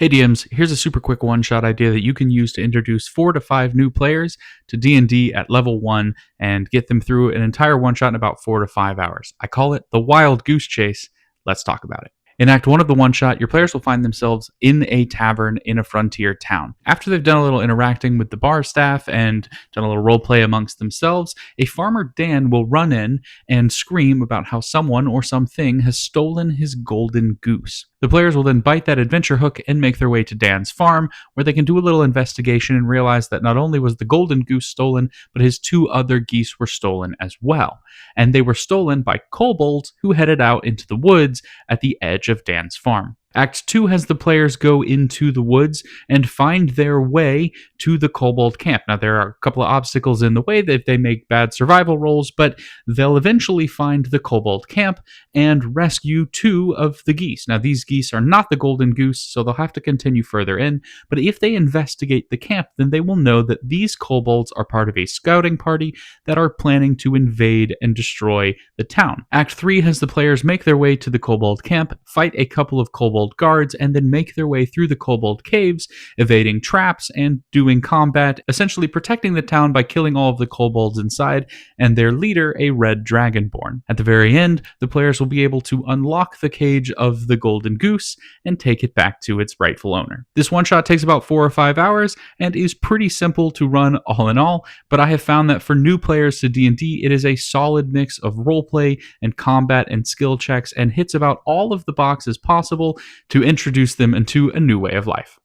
Hey DMs, here's a super quick one-shot idea that you can use to introduce 4 to 5 new players to D&D at level 1 and get them through an entire one-shot in about 4 to 5 hours. I call it the Wild Goose Chase. Let's talk about it. In Act 1 of the one-shot, your players will find themselves in a tavern in a frontier town. After they've done a little interacting with the bar staff and done a little roleplay amongst themselves, a farmer Dan will run in and scream about how someone or something has stolen his golden goose. The players will then bite that adventure hook and make their way to Dan's farm, where they can do a little investigation and realize that not only was the golden goose stolen, but his 2 other geese were stolen as well. And they were stolen by kobolds who headed out into the woods at the edge of Dan's farm. Act 2 has the players go into the woods and find their way to the kobold camp. Now, there are a couple of obstacles in the way that they make bad survival rolls, but they'll eventually find the kobold camp and rescue 2 of the geese. Now, these geese are not the golden goose, so they'll have to continue further in, but if they investigate the camp, then they will know that these kobolds are part of a scouting party that are planning to invade and destroy the town. Act 3 has the players make their way to the kobold camp, fight a couple of kobold guards, and then make their way through the kobold caves, evading traps and doing combat, essentially protecting the town by killing all of the kobolds inside and their leader, a red dragonborn. At the very end, the players will be able to unlock the cage of the golden goose and take it back to its rightful owner. This one shot takes about 4 or 5 hours and is pretty simple to run all in all, but I have found that for new players to D&D, it is a solid mix of roleplay and combat and skill checks and hits about all of the boxes possible to introduce them into a new way of life.